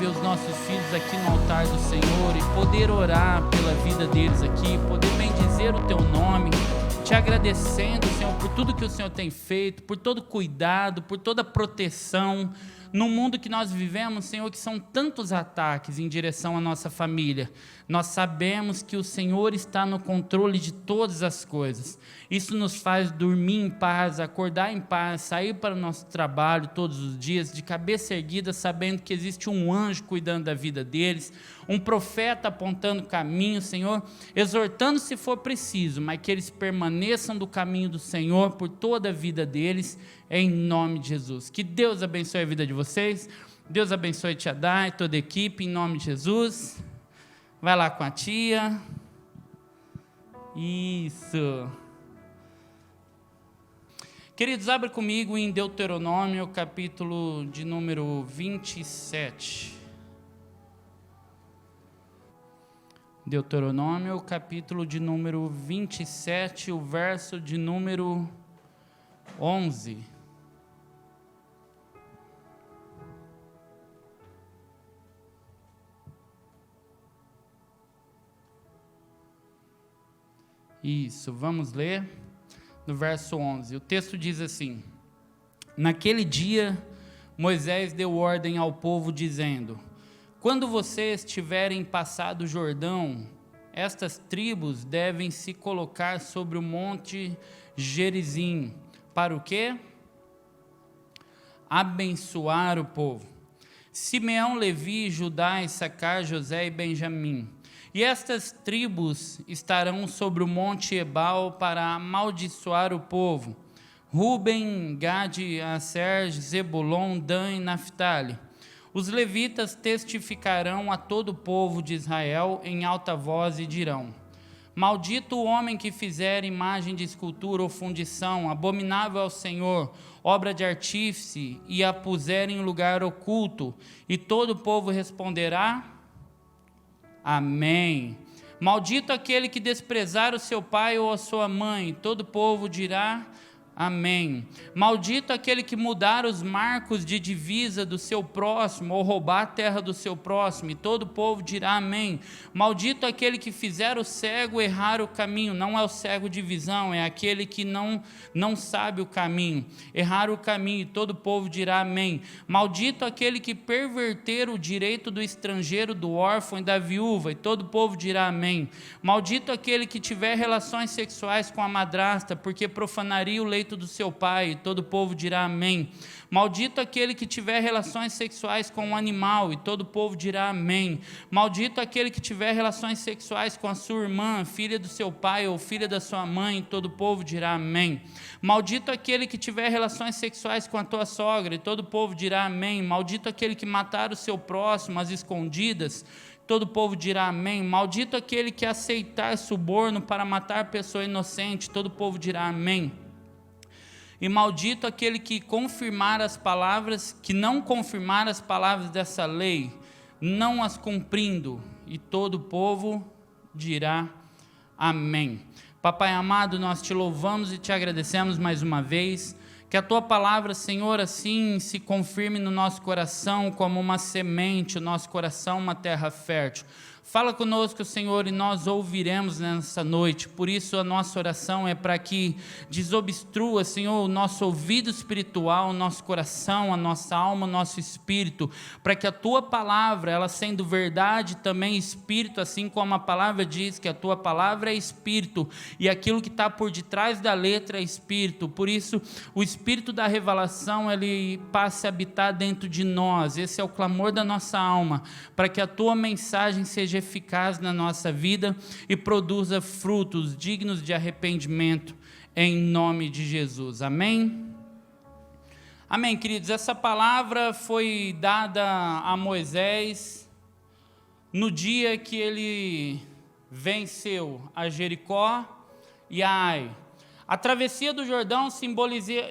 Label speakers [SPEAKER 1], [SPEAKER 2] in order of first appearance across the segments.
[SPEAKER 1] ver os nossos filhos aqui no altar do Senhor e poder orar pela vida deles aqui, poder bendizer o Teu nome, te agradecendo, Senhor, por tudo que o Senhor tem feito, por todo cuidado, por toda proteção, no mundo que nós vivemos, Senhor, que são tantos ataques em direção à nossa família. Nós sabemos que o Senhor está no controle de todas as coisas. Isso nos faz dormir em paz, acordar em paz, sair para o nosso trabalho todos os dias, de cabeça erguida, sabendo que existe um anjo cuidando da vida deles, um profeta apontando o caminho, Senhor, exortando se for preciso, mas que eles permaneçam do caminho do Senhor por toda a vida deles, em nome de Jesus. Que Deus abençoe a vida de vocês, Deus abençoe Tia Dai, toda a equipe, em nome de Jesus. Vai lá com a tia. Isso. Queridos, abre comigo em Deuteronômio, capítulo de número 27. Deuteronômio, capítulo de número 27, o verso de número 11. Isso, vamos ler no verso 11. O texto diz assim: Naquele dia, Moisés deu ordem ao povo, dizendo: Quando vocês tiverem passado o Jordão, estas tribos devem se colocar sobre o monte Gerizim. Para o quê? Abençoar o povo. Simeão, Levi, Judá, Issacar, José e Benjamim. E estas tribos estarão sobre o monte Ebal para amaldiçoar o povo: Ruben, Gade, Aser, Zebulon, Dan e Naftali. Os levitas testificarão a todo o povo de Israel em alta voz e dirão: Maldito o homem que fizer imagem de escultura ou fundição, abominável ao Senhor, obra de artífice, e a puser em lugar oculto. E todo o povo responderá: Amém. Maldito aquele que desprezar o seu pai ou a sua mãe. Todo o povo dirá: Amém. Maldito aquele que mudar os marcos de divisa do seu próximo, ou roubar a terra do seu próximo, e todo o povo dirá amém. Maldito aquele que fizer o cego errar o caminho. Não é o cego de visão, é aquele que não sabe o caminho, errar o caminho, e todo o povo dirá amém. Maldito aquele que perverter o direito do estrangeiro, do órfão e da viúva, e todo o povo dirá amém. Maldito aquele que tiver relações sexuais com a madrasta, porque profanaria o leito do seu pai, e todo o povo dirá amém. Maldito aquele que tiver relações sexuais com um animal, e todo o povo dirá amém. Maldito aquele que tiver relações sexuais com a sua irmã, filha do seu pai ou filha da sua mãe, e todo o povo dirá amém. Maldito aquele que tiver relações sexuais com a tua sogra, e todo o povo dirá amém. Maldito aquele que matar o seu próximo às escondidas, todo o povo dirá amém. Maldito aquele que aceitar suborno para matar pessoa inocente, todo o povo dirá amém. E maldito aquele que confirmar as palavras, que não confirmar as palavras dessa lei, não as cumprindo, e todo o povo dirá amém. Papai amado, nós te louvamos e te agradecemos mais uma vez, que a tua palavra, Senhor, assim se confirme no nosso coração como uma semente, o nosso coração uma terra fértil. Fala conosco, Senhor, e nós ouviremos nessa noite. Por isso a nossa oração é para que desobstrua, Senhor, o nosso ouvido espiritual, o nosso coração, a nossa alma, o nosso espírito, para que a tua palavra, ela sendo verdade, também espírito, assim como a palavra diz que a tua palavra é espírito, e aquilo que está por detrás da letra é espírito. Por isso o espírito da revelação, ele passe a habitar dentro de nós. Esse é o clamor da nossa alma, para que a tua mensagem seja eficaz na nossa vida e produza frutos dignos de arrependimento, em nome de Jesus. Amém? Amém, queridos. Essa palavra foi dada a Moisés no dia que ele venceu a Jericó e a Ai. A travessia do Jordão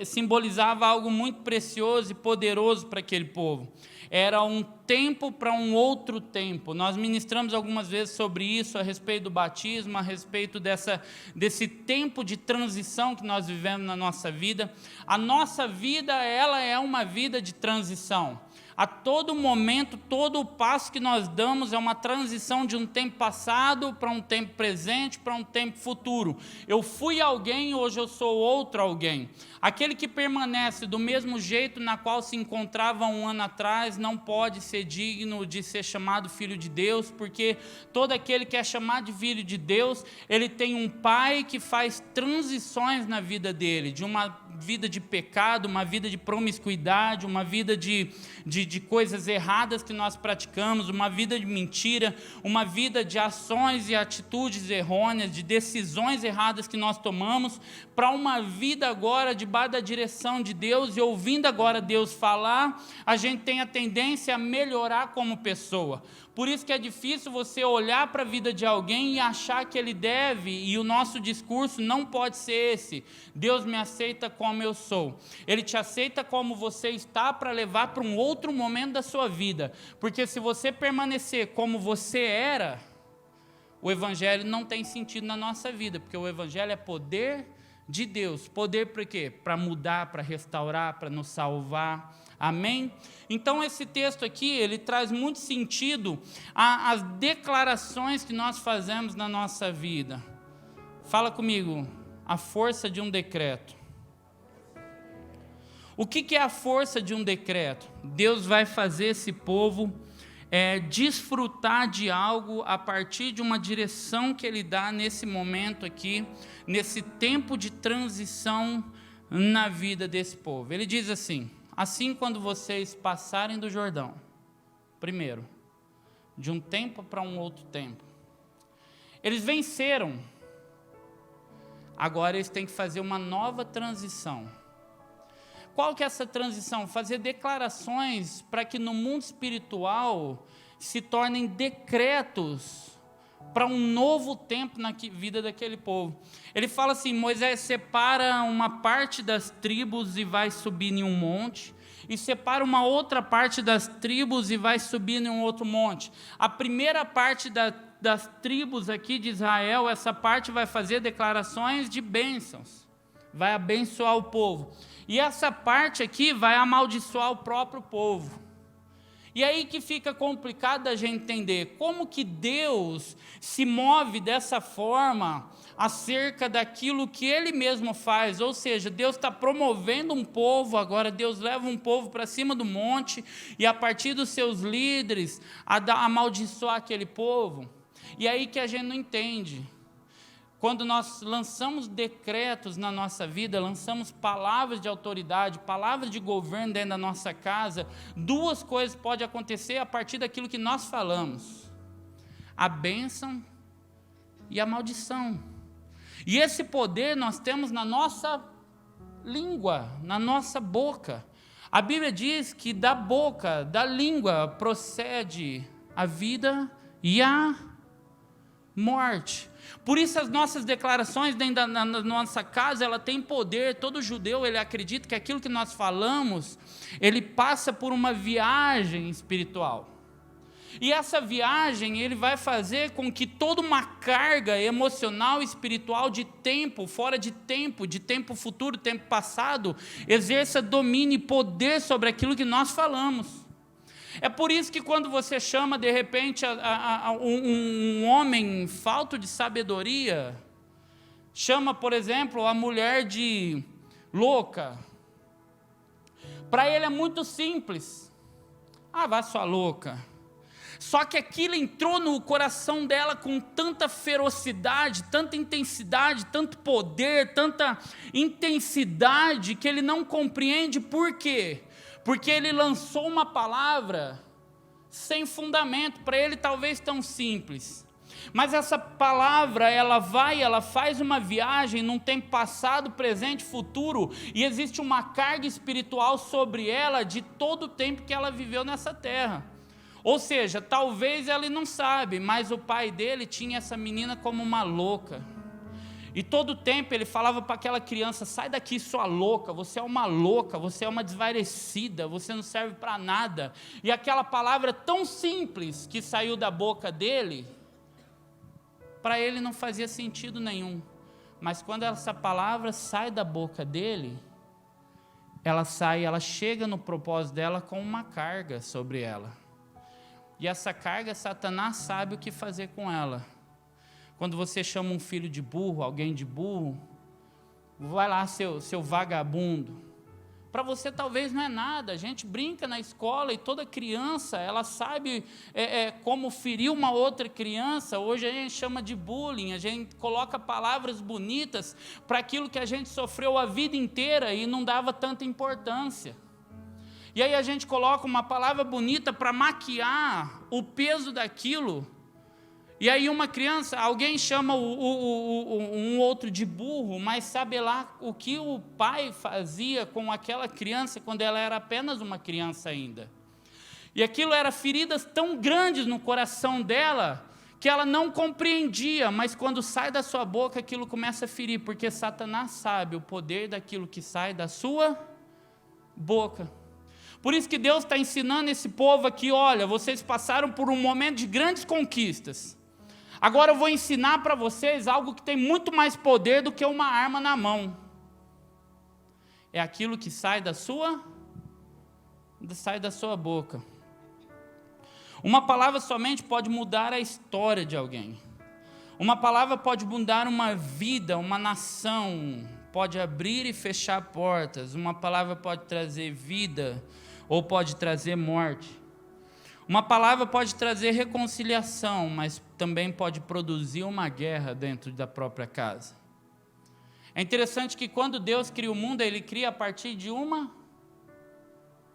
[SPEAKER 1] simbolizava algo muito precioso e poderoso para aquele povo. Era um tempo para um outro tempo. Nós ministramos algumas vezes sobre isso, a respeito do batismo, a respeito desse tempo de transição que nós vivemos na nossa vida. A nossa vida, ela é uma vida de transição. A todo momento, todo o passo que nós damos é uma transição de um tempo passado para um tempo presente, para um tempo futuro. Eu fui alguém, hoje eu sou outro alguém. Aquele que permanece do mesmo jeito na qual se encontrava um ano atrás não pode ser digno de ser chamado filho de Deus, porque todo aquele que é chamado de filho de Deus, ele tem um pai que faz transições na vida dele, de uma vida de pecado, uma vida de promiscuidade, uma vida de coisas erradas que nós praticamos, uma vida de mentira, uma vida de ações e atitudes errôneas, de decisões erradas que nós tomamos, para uma vida agora debaixo da direção de Deus, e ouvindo agora Deus falar, a gente tem a tendência a melhorar como pessoa. Por isso que é difícil você olhar para a vida de alguém e achar que ele deve, e o nosso discurso não pode ser esse: Deus me aceita como eu sou. Ele te aceita como você está para levar para um outro momento da sua vida, porque se você permanecer como você era, o Evangelho não tem sentido na nossa vida, porque o Evangelho é poder de Deus. Poder para quê? Para mudar, para restaurar, para nos salvar. Amém? Então esse texto aqui, ele traz muito sentido às declarações que nós fazemos na nossa vida. Fala comigo, a força de um decreto. O que é a força de um decreto? Deus vai fazer esse povo desfrutar de algo a partir de uma direção que Ele dá nesse momento aqui, nesse tempo de transição na vida desse povo. Ele diz assim: assim, quando vocês passarem do Jordão, primeiro, de um tempo para um outro tempo, eles venceram, agora eles têm que fazer uma nova transição. Qual que é essa transição? Fazer declarações para que no mundo espiritual se tornem decretos para um novo tempo na vida daquele povo. Ele fala assim: Moisés separa uma parte das tribos e vai subir em um monte, e separa uma outra parte das tribos e vai subir em um outro monte. A primeira parte das tribos aqui de Israel, essa parte vai fazer declarações de bênçãos, vai abençoar o povo. E essa parte aqui vai amaldiçoar o próprio povo. E aí que fica complicado a gente entender como que Deus se move dessa forma acerca daquilo que Ele mesmo faz. Ou seja, Deus está promovendo um povo, agora Deus leva um povo para cima do monte, e a partir dos seus líderes, amaldiçoar aquele povo. E aí que a gente não entende. Quando nós lançamos decretos na nossa vida, lançamos palavras de autoridade, palavras de governo dentro da nossa casa, duas coisas podem acontecer a partir daquilo que nós falamos: a bênção e a maldição. E esse poder nós temos na nossa língua, na nossa boca. A Bíblia diz que da boca, da língua, procede a vida e a morte. Por isso as nossas declarações dentro da nossa casa, ela tem poder. Todo judeu, ele acredita que aquilo que nós falamos, ele passa por uma viagem espiritual. E essa viagem, ele vai fazer com que toda uma carga emocional e espiritual de tempo, fora de tempo futuro, tempo passado, exerça domínio e poder sobre aquilo que nós falamos. É por isso que quando você chama de repente um homem falto de sabedoria, chama, por exemplo, a mulher de louca, para ele é muito simples: ah, vá sua louca. Só que aquilo entrou no coração dela com tanta ferocidade, tanta intensidade, tanto poder, tanta intensidade, que ele não compreende. Por quê? Porque ele lançou uma palavra sem fundamento. Para ele talvez tão simples, mas essa palavra, ela faz uma viagem num tempo passado, presente, futuro, e existe uma carga espiritual sobre ela de todo o tempo que ela viveu nessa terra. Ou seja, talvez ela não sabe, mas o pai dele tinha essa menina como uma louca. E todo o tempo ele falava para aquela criança: sai daqui, sua louca, você é uma louca, você é uma desvarecida, você não serve para nada. E aquela palavra tão simples que saiu da boca dele, para ele não fazia sentido nenhum. Mas quando essa palavra sai da boca dele, ela sai, ela chega no propósito dela com uma carga sobre ela. E essa carga, Satanás sabe o que fazer com ela. Quando você chama um filho de burro, alguém de burro, vai lá, seu vagabundo. Para você talvez não é nada, a gente brinca na escola e toda criança, ela sabe como ferir uma outra criança. Hoje a gente chama de bullying, a gente coloca palavras bonitas para aquilo que a gente sofreu a vida inteira e não dava tanta importância. E aí a gente coloca uma palavra bonita para maquiar o peso daquilo. E aí uma criança, alguém chama um outro de burro, mas sabe lá o que o pai fazia com aquela criança quando ela era apenas uma criança ainda. E aquilo era feridas tão grandes no coração dela, que ela não compreendia, mas quando sai da sua boca, aquilo começa a ferir, porque Satanás sabe o poder daquilo que sai da sua boca. Por isso que Deus está ensinando esse povo aqui, olha, vocês passaram por um momento de grandes conquistas. Agora eu vou ensinar para vocês algo que tem muito mais poder do que uma arma na mão. É aquilo que sai da sua boca. Uma palavra somente pode mudar a história de alguém. Uma palavra pode mudar uma vida, uma nação. Pode abrir e fechar portas. Uma palavra pode trazer vida ou pode trazer morte. Uma palavra pode trazer reconciliação, mas também pode produzir uma guerra dentro da própria casa. É interessante que quando Deus cria o mundo, Ele cria a partir de uma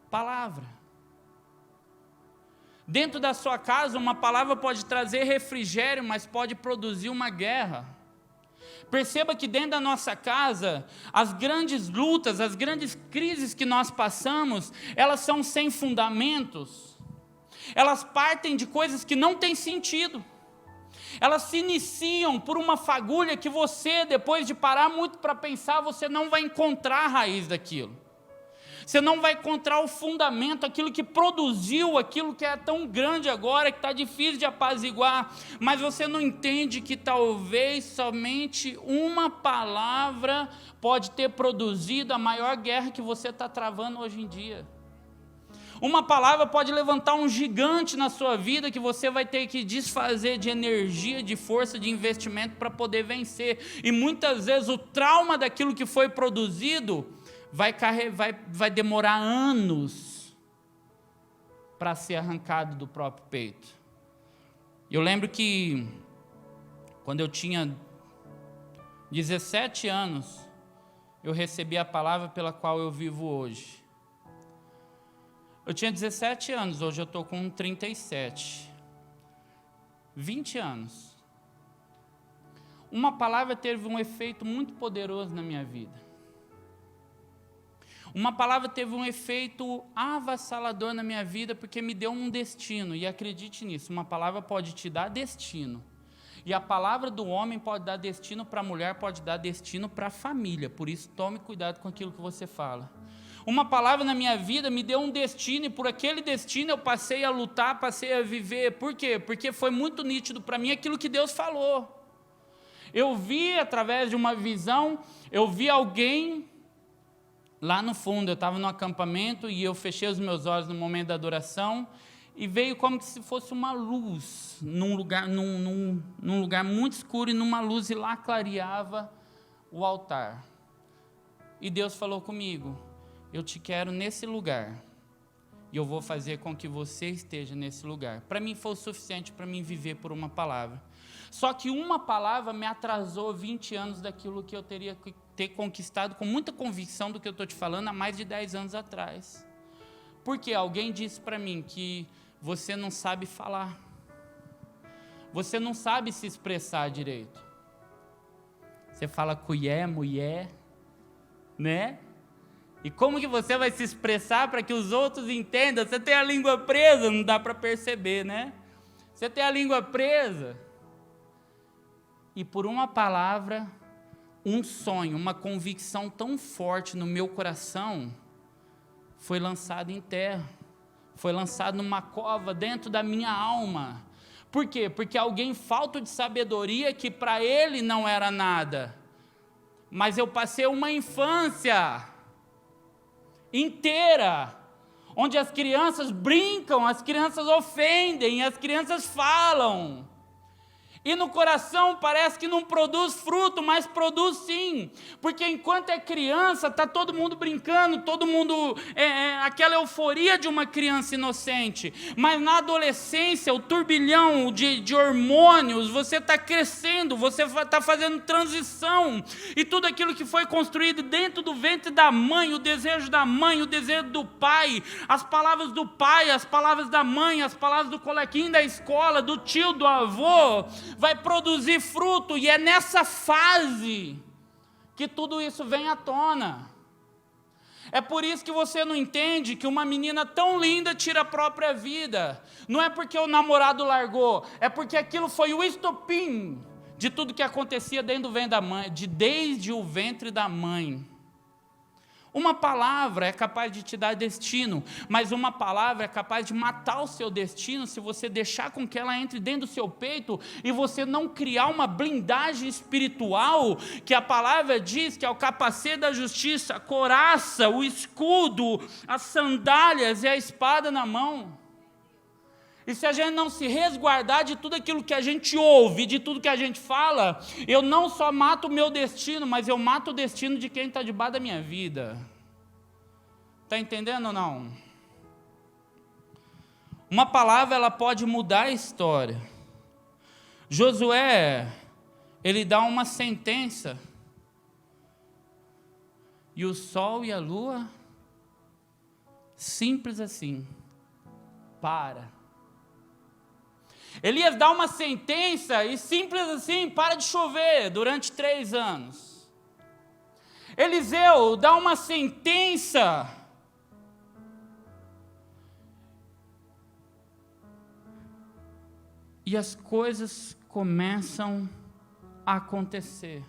[SPEAKER 1] palavra. Dentro da sua casa, uma palavra pode trazer refrigério, mas pode produzir uma guerra. Perceba que dentro da nossa casa, as grandes lutas, as grandes crises que nós passamos, elas são sem fundamentos. Elas partem de coisas que não têm sentido. Elas se iniciam por uma fagulha que você, depois de parar muito para pensar, você não vai encontrar a raiz daquilo. Você não vai encontrar o fundamento, aquilo que produziu, aquilo que é tão grande agora, que está difícil de apaziguar. Mas você não entende que talvez somente uma palavra pode ter produzido a maior guerra que você está travando hoje em dia. Uma palavra pode levantar um gigante na sua vida que você vai ter que desfazer de energia, de força, de investimento para poder vencer. E muitas vezes o trauma daquilo que foi produzido vai demorar anos para ser arrancado do próprio peito. Eu lembro que quando eu tinha 17 anos, eu recebi a palavra pela qual eu vivo hoje. Eu tinha 17 anos, hoje eu estou com 37. 20 anos. Uma palavra teve um efeito muito poderoso na minha vida. Uma palavra teve um efeito avassalador na minha vida, porque me deu um destino, e acredite nisso, uma palavra pode te dar destino. E a palavra do homem pode dar destino para a mulher, pode dar destino para a família, por isso tome cuidado com aquilo que você fala. Uma palavra na minha vida me deu um destino, e por aquele destino eu passei a lutar, passei a viver. Por quê? Porque foi muito nítido para mim aquilo que Deus falou. Eu vi através de uma visão, eu vi alguém lá no fundo, eu estava no acampamento e eu fechei os meus olhos no momento da adoração, e veio como se fosse uma luz, num lugar muito escuro, e numa luz, e lá clareava o altar. E Deus falou comigo: eu te quero nesse lugar, e eu vou fazer com que você esteja nesse lugar. Para mim foi o suficiente para mim viver por uma palavra. Só que uma palavra me atrasou 20 anos daquilo que eu teria que ter conquistado com muita convicção do que eu estou te falando há mais de 10 anos atrás. Porque alguém disse para mim que você não sabe falar, você não sabe se expressar direito. Você fala colher, mulher, né? E como que você vai se expressar para que os outros entendam? Você tem a língua presa, não dá para perceber, né? Você tem a língua presa. E por uma palavra, um sonho, uma convicção tão forte no meu coração, foi lançado em terra. Foi lançado numa cova dentro da minha alma. Por quê? Porque alguém falto de sabedoria que para ele não era nada. Mas eu passei uma infância inteira, onde as crianças brincam, as crianças ofendem, as crianças falam. E no coração parece que não produz fruto, mas produz sim. Porque enquanto é criança, está todo mundo brincando, todo mundo, aquela euforia de uma criança inocente. Mas na adolescência, o turbilhão de hormônios, você está crescendo, você está fazendo transição. E tudo aquilo que foi construído dentro do ventre da mãe, o desejo da mãe, o desejo do pai, as palavras do pai, as palavras da mãe, as palavras do coleguinha da escola, do tio, do avô, vai produzir fruto, e é nessa fase que tudo isso vem à tona. É por isso que você não entende que uma menina tão linda tira a própria vida. Não é porque o namorado largou, é porque aquilo foi o estopim de tudo que acontecia dentro do ventre da mãe, desde o ventre da mãe. Uma palavra é capaz de te dar destino, mas uma palavra é capaz de matar o seu destino se você deixar com que ela entre dentro do seu peito e você não criar uma blindagem espiritual, que a palavra diz que é o capacete da justiça, a couraça, o escudo, as sandálias e a espada na mão. E se a gente não se resguardar de tudo aquilo que a gente ouve, de tudo que a gente fala, eu não só mato o meu destino, mas eu mato o destino de quem está debaixo da minha vida. Está entendendo ou não? Uma palavra, ela pode mudar a história. Josué, ele dá uma sentença, e o sol e a lua, simples assim, para. Elias dá uma sentença e simples assim, para de chover durante 3 anos. Eliseu dá uma sentença e as coisas começam a acontecer.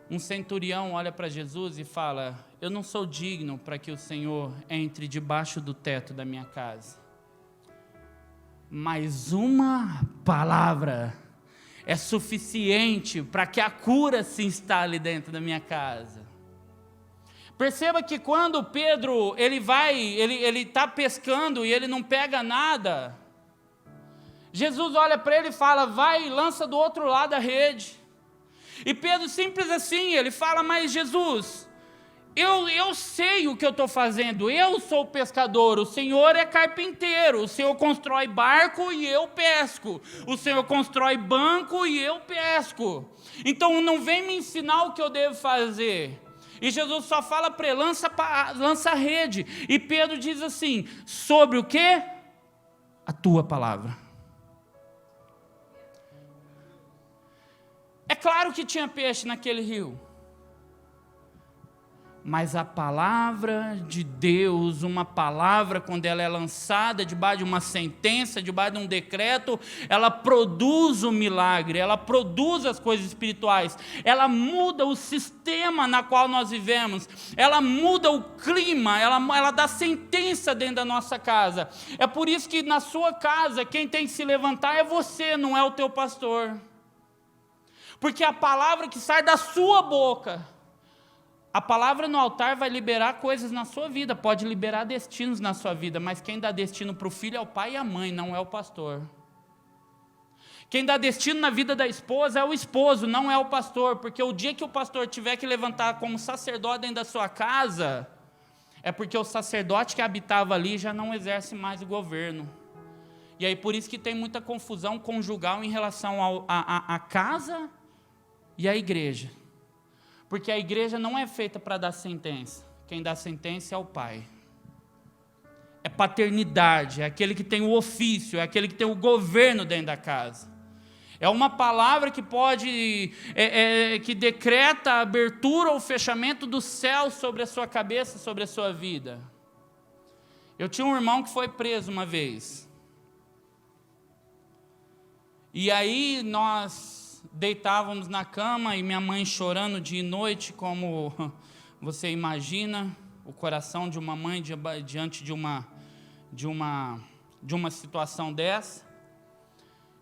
[SPEAKER 1] Um centurião olha para Jesus e fala: eu não sou digno para que o Senhor entre debaixo do teto da minha casa. Mas uma palavra é suficiente para que a cura se instale dentro da minha casa. Perceba que quando Pedro ele está pescando e ele não pega nada, Jesus olha para ele e fala: vai e lança do outro lado a rede. E Pedro, simples assim, ele fala: mas Jesus, eu sei o que eu estou fazendo, eu sou o pescador, o Senhor é carpinteiro, o Senhor constrói barco e eu pesco, o Senhor constrói banco e eu pesco, então não vem me ensinar o que eu devo fazer. E Jesus só fala para ele: lança a rede. E Pedro diz assim: sobre o quê? A tua palavra. É claro que tinha peixe naquele rio, mas a palavra de Deus, uma palavra, quando ela é lançada debaixo de uma sentença, debaixo de um decreto, ela produz o milagre, ela produz as coisas espirituais, ela muda o sistema na qual nós vivemos, ela muda o clima, ela dá sentença dentro da nossa casa. É por isso que na sua casa, quem tem que se levantar é você, não é o teu pastor. Porque a palavra que sai da sua boca, a palavra no altar vai liberar coisas na sua vida, pode liberar destinos na sua vida, mas quem dá destino para o filho é o pai e a mãe, não é o pastor. Quem dá destino na vida da esposa é o esposo, não é o pastor, porque o dia que o pastor tiver que levantar como sacerdote dentro da sua casa, é porque o sacerdote que habitava ali já não exerce mais o governo. E aí por isso que tem muita confusão conjugal em relação à casa e à igreja. Porque a igreja não é feita para dar sentença. Quem dá sentença é o pai. É paternidade, é aquele que tem o ofício, é aquele que tem o governo dentro da casa. É uma palavra que pode, que decreta a abertura ou fechamento do céu sobre a sua cabeça, sobre a sua vida. Eu tinha um irmão que foi preso uma vez. E aí nós deitávamos na cama e minha mãe chorando dia e noite, como você imagina, o coração de uma mãe diante de uma situação dessa.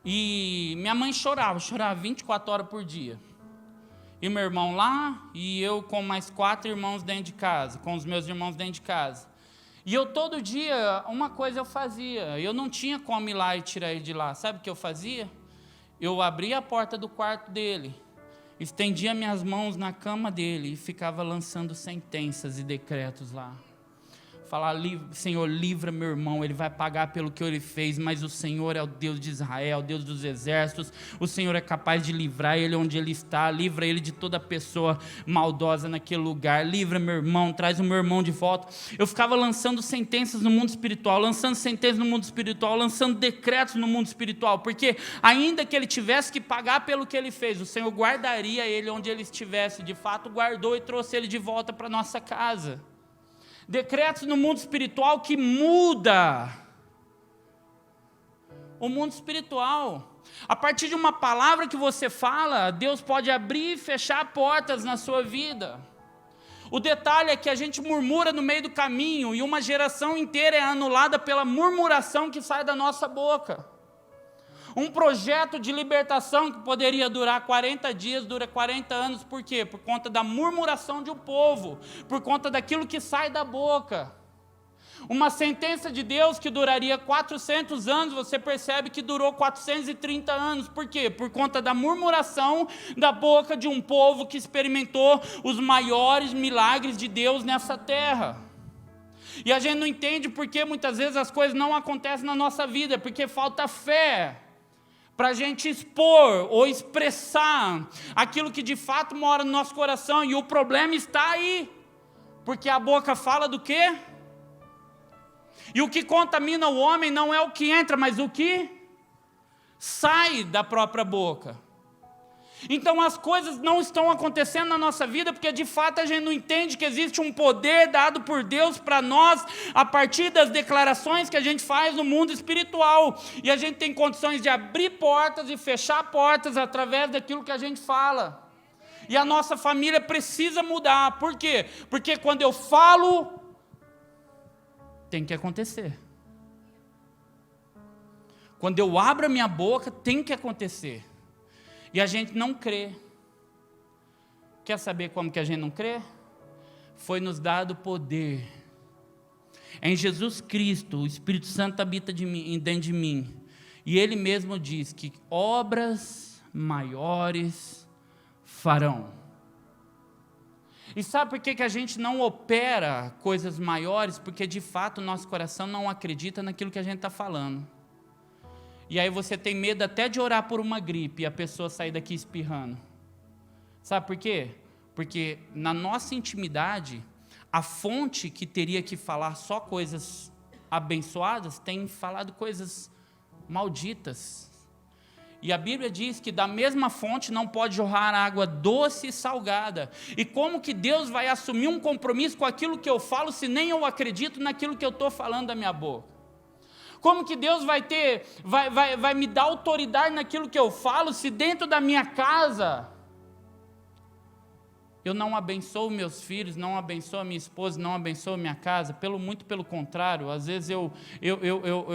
[SPEAKER 1] E minha mãe chorava 24 horas por dia. E meu irmão lá, e eu com mais 4 irmãos dentro de casa, com os meus irmãos dentro de casa. E eu todo dia, uma coisa eu fazia, eu não tinha como ir lá e tirar ele de lá. Sabe o que eu fazia? Eu abria a porta do quarto dele, estendia minhas mãos na cama dele e ficava lançando sentenças e decretos lá. Falar, Senhor, livra meu irmão, ele vai pagar pelo que ele fez, mas o Senhor é o Deus de Israel, o Deus dos exércitos, o Senhor é capaz de livrar ele onde ele está, livra ele de toda pessoa maldosa naquele lugar, livra meu irmão, traz o meu irmão de volta. Eu ficava lançando sentenças no mundo espiritual, lançando sentenças no mundo espiritual, lançando decretos no mundo espiritual, porque ainda que ele tivesse que pagar pelo que ele fez, o Senhor guardaria ele onde ele estivesse, de fato guardou e trouxe ele de volta para nossa casa. Decretos no mundo espiritual que muda o mundo espiritual. A partir de uma palavra que você fala, Deus pode abrir e fechar portas na sua vida. O detalhe é que a gente murmura no meio do caminho e uma geração inteira é anulada pela murmuração que sai da nossa boca. Um projeto de libertação que poderia durar 40 dias, dura 40 anos, por quê? Por conta da murmuração de um povo, por conta daquilo que sai da boca. Uma sentença de Deus que duraria 400 anos, você percebe que durou 430 anos, por quê? Por conta da murmuração da boca de um povo que experimentou os maiores milagres de Deus nessa terra. E a gente não entende por que muitas vezes as coisas não acontecem na nossa vida, porque falta fé para a gente expor ou expressar aquilo que de fato mora no nosso coração, e o problema está aí, porque a boca fala do quê? E o que contamina o homem não é o que entra, mas o que sai da própria boca. Então as coisas não estão acontecendo na nossa vida porque de fato a gente não entende que existe um poder dado por Deus para nós a partir das declarações que a gente faz no mundo espiritual. E a gente tem condições de abrir portas e fechar portas através daquilo que a gente fala. E a nossa família precisa mudar. Por quê? Porque quando eu falo, tem que acontecer. Quando eu abro a minha boca, tem que acontecer. E a gente não crê. Quer saber como que a gente não crê? Foi nos dado poder. Em Jesus Cristo, o Espírito Santo habita dentro de mim. E Ele mesmo diz que obras maiores farão. E sabe por que a gente não opera coisas maiores? Porque de fato o nosso coração não acredita naquilo que a gente está falando. E aí você tem medo até de orar por uma gripe e a pessoa sair daqui espirrando. Sabe por quê? Porque na nossa intimidade, a fonte que teria que falar só coisas abençoadas tem falado coisas malditas. E a Bíblia diz que da mesma fonte não pode jorrar água doce e salgada. E como que Deus vai assumir um compromisso com aquilo que eu falo se nem eu acredito naquilo que eu estou falando da minha boca? Como que Deus vai me dar autoridade naquilo que eu falo, se dentro da minha casa eu não abençoo meus filhos, não abençoo a minha esposa, não abençoo a minha casa? Muito pelo contrário, às vezes eu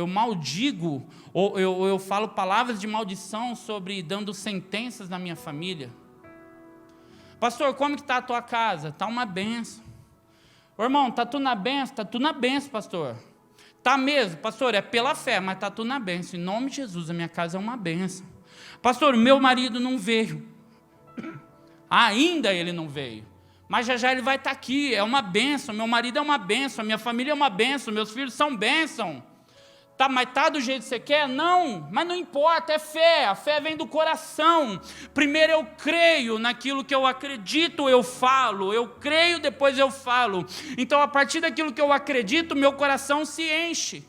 [SPEAKER 1] maldigo, ou eu falo palavras de maldição dando sentenças na minha família. Pastor, como que está a tua casa? Está uma benção. Ô, irmão, está tudo na benção? Está tudo na benção, pastor. Está mesmo, pastor, é pela fé, mas está tudo na bênção. Em nome de Jesus, a minha casa é uma bênção. Pastor, meu marido não veio. Ainda ele não veio. Mas já ele vai estar aqui, é uma bênção. Meu marido é uma bênção, minha família é uma bênção, meus filhos são bênção. Tá, mas está do jeito que você quer? Não, mas não importa, é fé. A fé vem do coração. Primeiro eu creio naquilo que eu acredito, eu falo. Eu creio, depois eu falo. Então, a partir daquilo que eu acredito, meu coração se enche.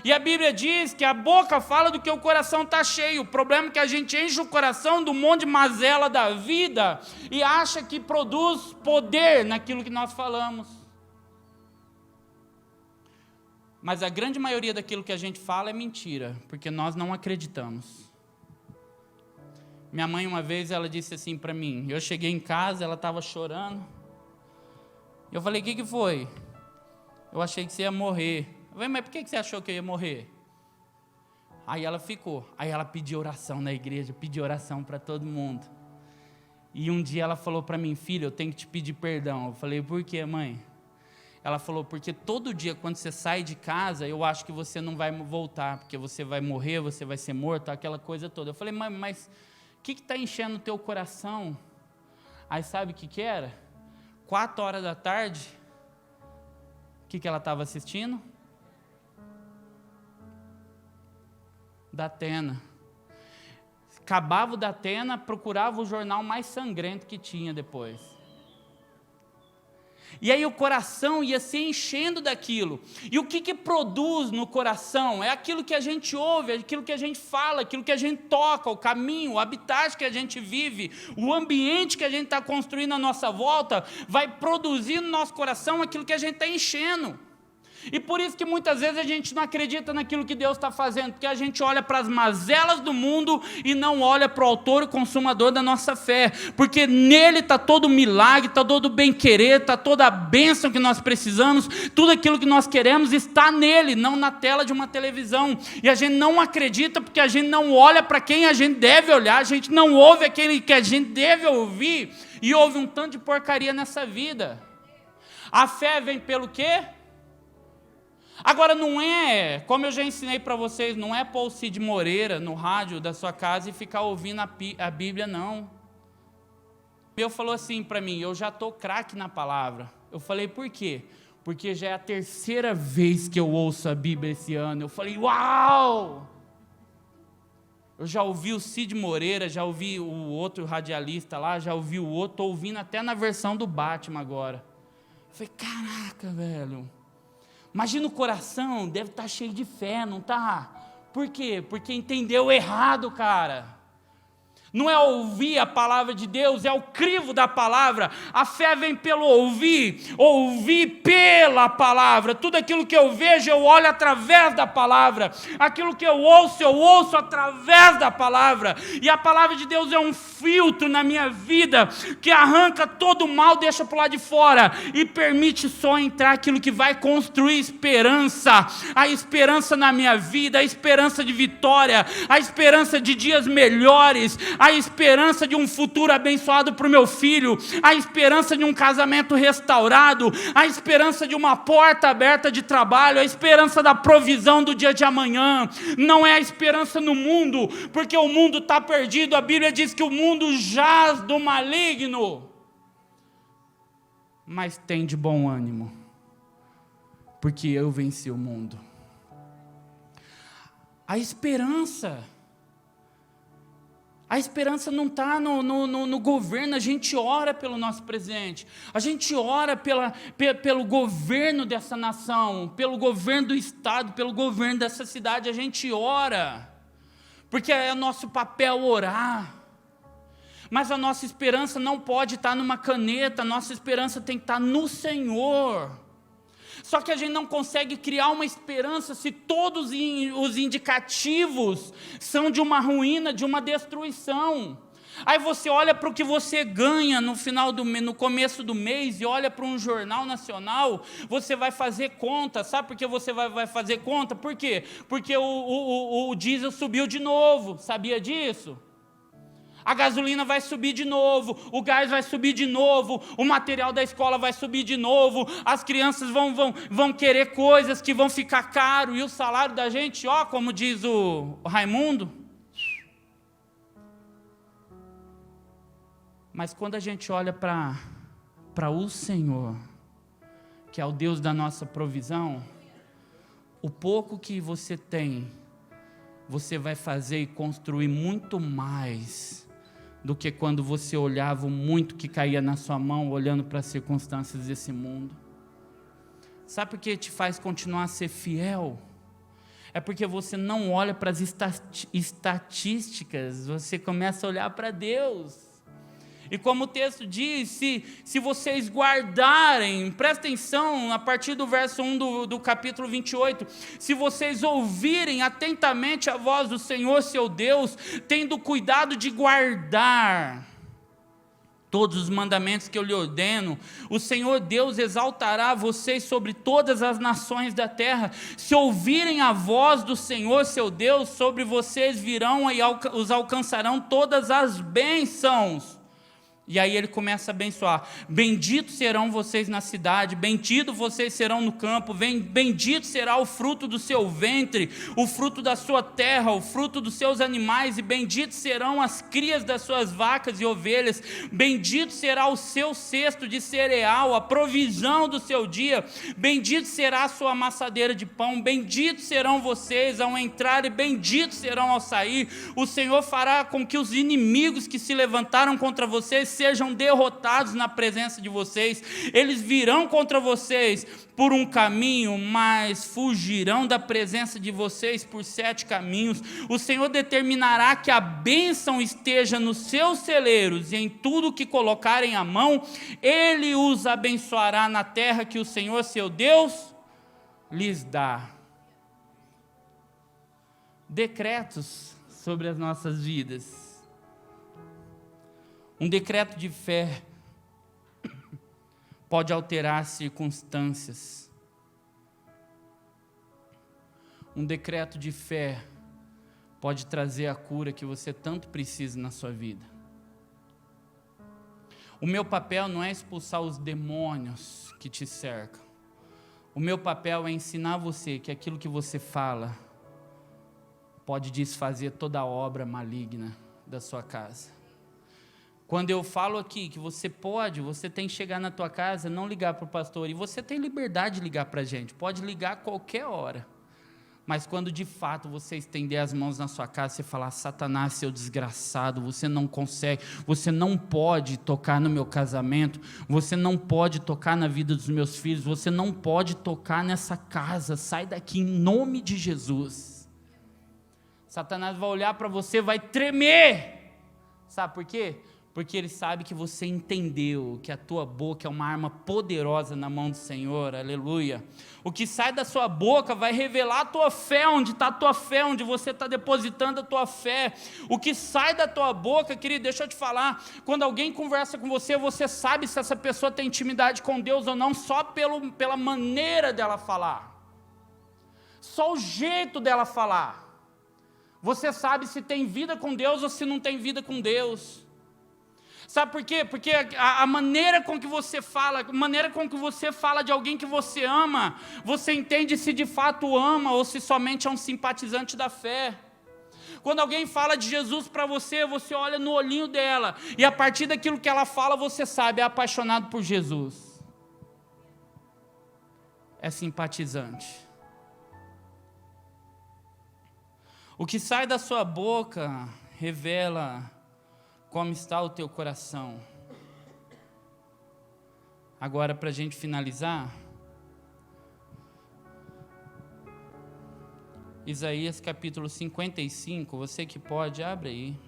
[SPEAKER 1] E a Bíblia diz que a boca fala do que o coração está cheio. O problema é que a gente enche o coração do monte de mazela da vida e acha que produz poder naquilo que nós falamos. Mas a grande maioria daquilo que a gente fala é mentira, porque nós não acreditamos. Minha mãe uma vez, ela disse assim para mim, eu cheguei em casa, ela estava chorando, eu falei, o que foi? Eu achei que você ia morrer. Eu falei, mas por que você achou que eu ia morrer? Aí ela ficou, aí ela pediu oração na igreja, pediu oração para todo mundo. E um dia ela falou para mim: filho, eu tenho que te pedir perdão. Eu falei: por quê, mãe? Ela falou: porque todo dia quando você sai de casa, eu acho que você não vai voltar, porque você vai morrer, você vai ser morto, aquela coisa toda. Eu falei: mãe, mas o que está enchendo o teu coração? Aí sabe o que era? 4 horas da tarde, o que ela estava assistindo? Datena. Acabava o Datena, procurava o jornal mais sangrento que tinha depois. E aí o coração ia se enchendo daquilo. E o que produz no coração? É aquilo que a gente ouve, é aquilo que a gente fala, aquilo que a gente toca, o caminho, o habitat que a gente vive, o ambiente que a gente está construindo à nossa volta, vai produzir no nosso coração aquilo que a gente está enchendo. E por isso que muitas vezes a gente não acredita naquilo que Deus está fazendo, porque a gente olha para as mazelas do mundo e não olha para o autor e consumador da nossa fé, porque nele está todo o milagre, está todo o bem-querer, está toda a bênção que nós precisamos, tudo aquilo que nós queremos está nele, não na tela de uma televisão. E a gente não acredita porque a gente não olha para quem a gente deve olhar, a gente não ouve aquele que a gente deve ouvir, e ouve um tanto de porcaria nessa vida. A fé vem pelo quê? Agora não é, como eu já ensinei para vocês, não é pôr o Cid Moreira no rádio da sua casa e ficar ouvindo a Bíblia, não. Ele falou assim para mim: eu já estou craque na palavra. Eu falei: por quê? Porque já é a 3ª vez que eu ouço a Bíblia esse ano. Eu falei: uau! Eu já ouvi o Cid Moreira, já ouvi o outro radialista lá, já ouvi o outro, estou ouvindo até na versão do Batman agora. Eu falei: caraca, velho. Imagina o coração, deve estar cheio de fé, não está? Por quê? Porque entendeu errado, cara. Não é ouvir a palavra de Deus, é o crivo da palavra. A fé vem pelo ouvir, ouvir pela palavra. Tudo aquilo que eu vejo, eu olho através da palavra. Aquilo que eu ouço através da palavra. E a palavra de Deus é um filtro na minha vida, que arranca todo o mal, deixa para o lado de fora, e permite só entrar aquilo que vai construir esperança. A esperança na minha vida, a esperança de vitória, a esperança de dias melhores, a esperança de um futuro abençoado para o meu filho, a esperança de um casamento restaurado, a esperança de uma porta aberta de trabalho, a esperança da provisão do dia de amanhã. Não é a esperança no mundo, porque o mundo está perdido. A Bíblia diz que o mundo jaz do maligno, mas tem de bom ânimo, porque eu venci o mundo. A esperança não está no governo. A gente ora pelo nosso presidente, a gente ora pelo governo dessa nação, pelo governo do estado, pelo governo dessa cidade. A gente ora, porque é nosso papel orar. Mas a nossa esperança não pode estar numa caneta, a nossa esperança tem que estar no Senhor. Só que a gente não consegue criar uma esperança se todos os indicativos são de uma ruína, de uma destruição. Aí você olha para o que você ganha no final no começo do mês, e olha para um jornal nacional, você vai fazer conta. Sabe por que você vai fazer conta? Por quê? Porque o diesel subiu de novo. Sabia disso? A gasolina vai subir de novo, o gás vai subir de novo, o material da escola vai subir de novo, as crianças vão querer coisas que vão ficar caro, e o salário da gente, ó, como diz o Raimundo. Mas quando a gente olha para o Senhor, que é o Deus da nossa provisão, o pouco que você tem, você vai fazer e construir muito mais do que quando você olhava o muito que caía na sua mão, olhando para as circunstâncias desse mundo. Sabe por que te faz continuar a ser fiel? É porque você não olha para as estatísticas, você começa a olhar para Deus. E como o texto diz, se vocês guardarem, presta atenção, a partir do verso 1 do capítulo 28, se vocês ouvirem atentamente a voz do Senhor, seu Deus, tendo cuidado de guardar todos os mandamentos que eu lhe ordeno, o Senhor Deus exaltará vocês sobre todas as nações da terra. Se ouvirem a voz do Senhor, seu Deus, sobre vocês virão e os alcançarão todas as bênçãos. E aí ele começa a abençoar. Benditos serão vocês na cidade, bendito vocês serão no campo, bendito será o fruto do seu ventre, o fruto da sua terra, o fruto dos seus animais, e benditos serão as crias das suas vacas e ovelhas, bendito será o seu cesto de cereal, a provisão do seu dia, bendito será a sua amassadeira de pão, benditos serão vocês ao entrar e benditos serão ao sair. O Senhor fará com que os inimigos que se levantaram contra vocês sejam derrotados na presença de vocês. Eles virão contra vocês por um caminho, mas fugirão da presença de vocês por 7 caminhos. O Senhor determinará que a bênção esteja nos seus celeiros, e em tudo que colocarem a mão, Ele os abençoará na terra que o Senhor, seu Deus, lhes dá. Decretos sobre as nossas vidas. Um decreto de fé pode alterar circunstâncias. Um decreto de fé pode trazer a cura que você tanto precisa na sua vida. O meu papel não é expulsar os demônios que te cercam. O meu papel é ensinar você que aquilo que você fala pode desfazer toda a obra maligna da sua casa. Quando eu falo aqui que você tem que chegar na tua casa, não ligar para o pastor, e você tem liberdade de ligar para a gente, pode ligar a qualquer hora, mas quando de fato você estender as mãos na sua casa, você falar: Satanás, seu desgraçado, você não consegue, você não pode tocar no meu casamento, você não pode tocar na vida dos meus filhos, você não pode tocar nessa casa, sai daqui em nome de Jesus. Satanás vai olhar para você, vai tremer, sabe por quê? Porque ele sabe que você entendeu que a tua boca é uma arma poderosa na mão do Senhor, aleluia. O que sai da sua boca vai revelar a tua fé, onde está a tua fé, onde você está depositando a tua fé. O que sai da tua boca, querido, deixa eu te falar, quando alguém conversa com você, você sabe se essa pessoa tem intimidade com Deus ou não, só pela maneira dela falar, só o jeito dela falar. Você sabe se tem vida com Deus ou se não tem vida com Deus. Sabe por quê? Porque a maneira com que você fala, a maneira com que você fala de alguém que você ama, você entende se de fato ama ou se somente é um simpatizante da fé. Quando alguém fala de Jesus para você, você olha no olhinho dela, e a partir daquilo que ela fala, você sabe, é apaixonado por Jesus. É simpatizante. O que sai da sua boca revela como está o teu coração. Agora, para a gente finalizar, Isaías capítulo 55, você que pode, abre aí.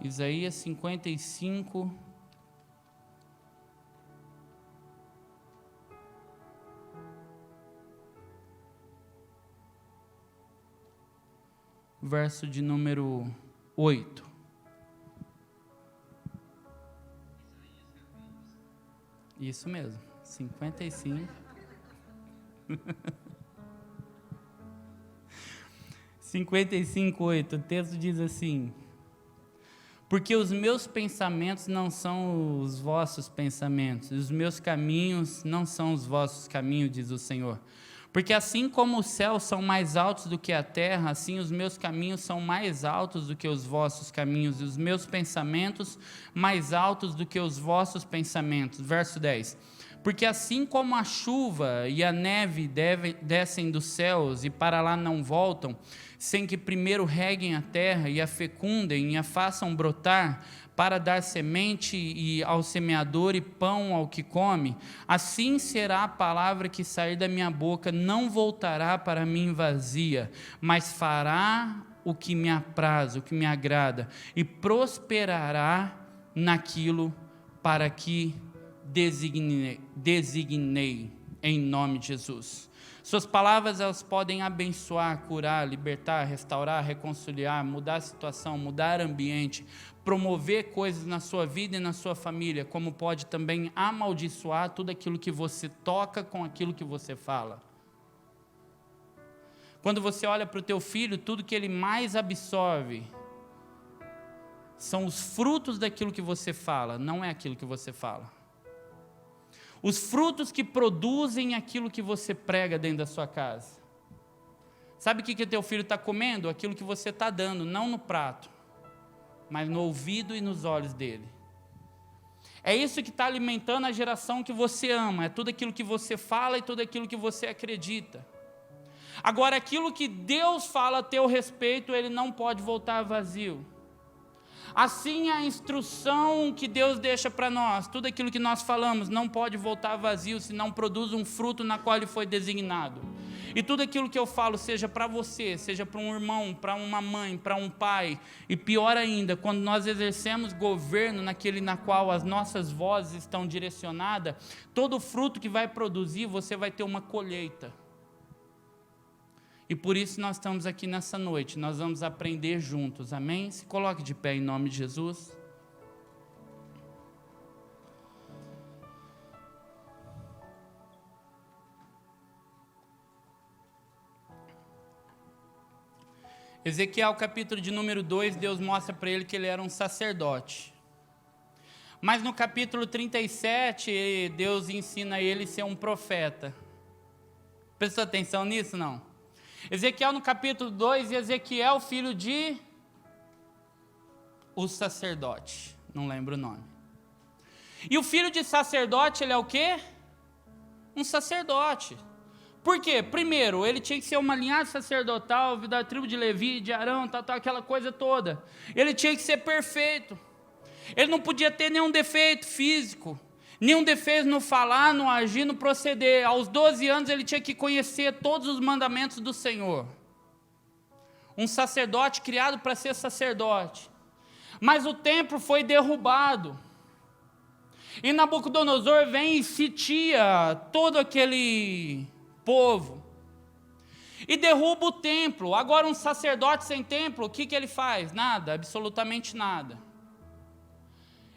[SPEAKER 1] Isaías 55, verso de número 8. Isso mesmo, 55. 55:8, o texto diz assim: porque os meus pensamentos não são os vossos pensamentos, os meus caminhos não são os vossos caminhos, diz o Senhor. Porque assim como os céus são mais altos do que a terra, assim os meus caminhos são mais altos do que os vossos caminhos, e os meus pensamentos mais altos do que os vossos pensamentos. Verso 10. Porque assim como a chuva e a neve descem dos céus e para lá não voltam, sem que primeiro reguem a terra e a fecundem e a façam brotar, para dar semente e ao semeador e pão ao que come, assim será a palavra que sair da minha boca, não voltará para mim vazia, mas fará o que me apraz, o que me agrada, e prosperará naquilo para que designei, em nome de Jesus. Suas palavras, elas podem abençoar, curar, libertar, restaurar, reconciliar, mudar a situação, mudar o ambiente, promover coisas na sua vida e na sua família, como pode também amaldiçoar tudo aquilo que você toca com aquilo que você fala. Quando você olha para o teu filho, tudo que ele mais absorve são os frutos daquilo que você fala, não é aquilo que você fala. Os frutos que produzem aquilo que você prega dentro da sua casa. Sabe o que teu filho está comendo? Aquilo que você está dando, não no prato, mas no ouvido e nos olhos dele. É isso que está alimentando a geração que você ama, é tudo aquilo que você fala e tudo aquilo que você acredita. Agora, aquilo que Deus fala a teu respeito, ele não pode voltar vazio. Assim, a instrução que Deus deixa para nós, tudo aquilo que nós falamos, não pode voltar vazio, se não produz um fruto na qual ele foi designado. E tudo aquilo que eu falo, seja para você, seja para um irmão, para uma mãe, para um pai, e pior ainda, quando nós exercemos governo naquele na qual as nossas vozes estão direcionadas, todo fruto que vai produzir, você vai ter uma colheita. E por isso nós estamos aqui nessa noite, nós vamos aprender juntos, amém? Se coloque de pé em nome de Jesus. Ezequiel, capítulo de número 2, Deus mostra para ele que ele era um sacerdote. Mas no capítulo 37, Deus ensina ele a ser um profeta. Prestou atenção nisso, não? Ezequiel no capítulo 2, Ezequiel, filho de o sacerdote, não lembro o nome. E o filho de sacerdote, ele é o quê? Um sacerdote. Por quê? Primeiro, ele tinha que ser uma linhagem sacerdotal, da tribo de Levi, de Arão, tal, aquela coisa toda. Ele tinha que ser perfeito. Ele não podia ter nenhum defeito físico. Nenhum defeito no falar, no agir, no proceder. Aos 12 anos ele tinha que conhecer todos os mandamentos do Senhor. Um sacerdote criado para ser sacerdote. Mas o templo foi derrubado. E Nabucodonosor vem e sitia todo aquele povo. E derruba o templo. Agora um sacerdote sem templo, o que ele faz? Nada, absolutamente nada.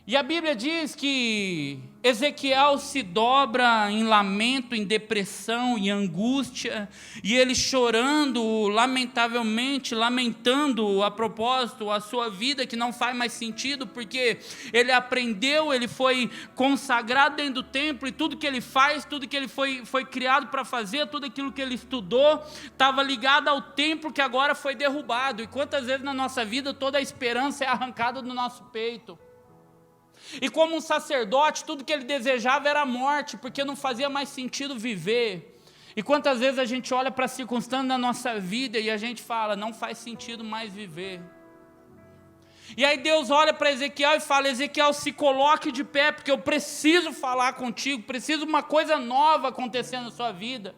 [SPEAKER 1] E a Bíblia diz que Ezequiel se dobra em lamento, em depressão, em angústia, e ele chorando, lamentavelmente, lamentando a propósito a sua vida que não faz mais sentido, porque ele aprendeu, ele foi consagrado dentro do templo, e tudo que ele faz, tudo que ele foi criado para fazer, tudo aquilo que ele estudou, estava ligado ao templo que agora foi derrubado. E quantas vezes na nossa vida toda a esperança é arrancada do nosso peito. E como um sacerdote, tudo que ele desejava era a morte, porque não fazia mais sentido viver. E quantas vezes a gente olha para a circunstância da nossa vida e a gente fala, não faz sentido mais viver. E aí Deus olha para Ezequiel e fala, Ezequiel, se coloque de pé, porque eu preciso falar contigo, preciso uma coisa nova acontecendo na sua vida.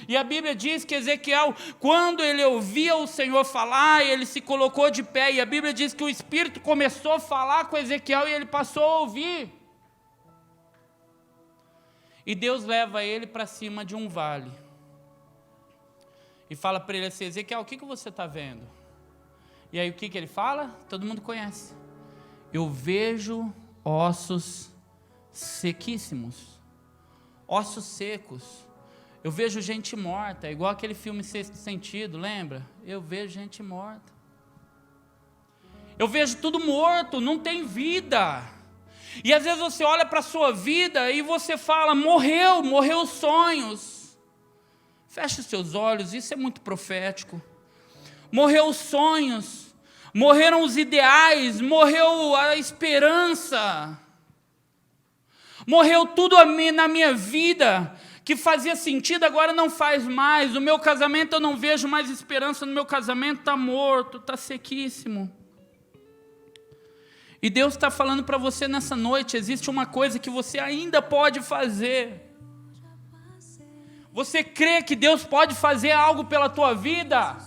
[SPEAKER 1] E a Bíblia diz que Ezequiel, quando ele ouvia o Senhor falar, ele se colocou de pé. E a Bíblia diz que o Espírito começou a falar com Ezequiel e ele passou a ouvir. E Deus leva ele para cima de um vale. E fala para ele assim, Ezequiel, o que você está vendo? E aí o que ele fala? Todo mundo conhece. Eu vejo ossos sequíssimos. Ossos secos. Eu vejo gente morta, igual aquele filme Sexto Sentido, lembra? Eu vejo gente morta. Eu vejo tudo morto, não tem vida. E às vezes você olha para a sua vida e você fala, morreu os sonhos. Feche os seus olhos, isso é muito profético. Morreu os sonhos, morreram os ideais, morreu a esperança. Morreu tudo na minha vida que fazia sentido, agora não faz mais. O meu casamento, eu não vejo mais esperança no meu casamento, está morto, está sequíssimo. E Deus está falando para você nessa noite, existe uma coisa que você ainda pode fazer. Você crê que Deus pode fazer algo pela tua vida?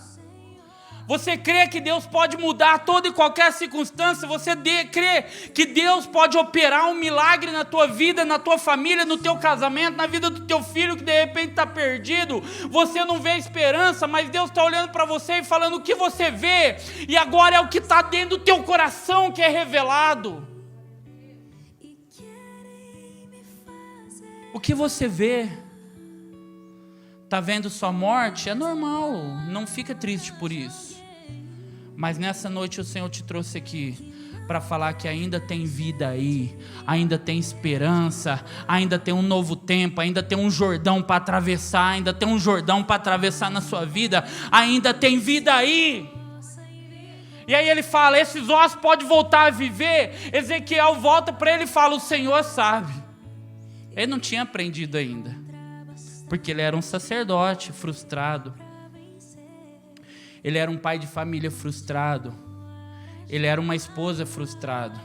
[SPEAKER 1] Você crê que Deus pode mudar toda e qualquer circunstância? Você crê que Deus pode operar um milagre na tua vida, na tua família, no teu casamento, na vida do teu filho que de repente está perdido? Você não vê esperança, mas Deus está olhando para você e falando o que você vê. E agora é o que está dentro do teu coração que é revelado. O que você vê? Está vendo sua morte? É normal, não fica triste por isso. Mas nessa noite o Senhor te trouxe aqui para falar que ainda tem vida aí, ainda tem esperança, ainda tem um novo tempo, ainda tem um Jordão para atravessar, ainda tem um Jordão para atravessar na sua vida, ainda tem vida aí. E aí ele fala, esses ossos podem voltar a viver. Ezequiel volta para ele e fala, o Senhor sabe. Ele não tinha aprendido ainda, porque ele era um sacerdote frustrado. Ele era um pai de família frustrado. Ele era uma esposa frustrada.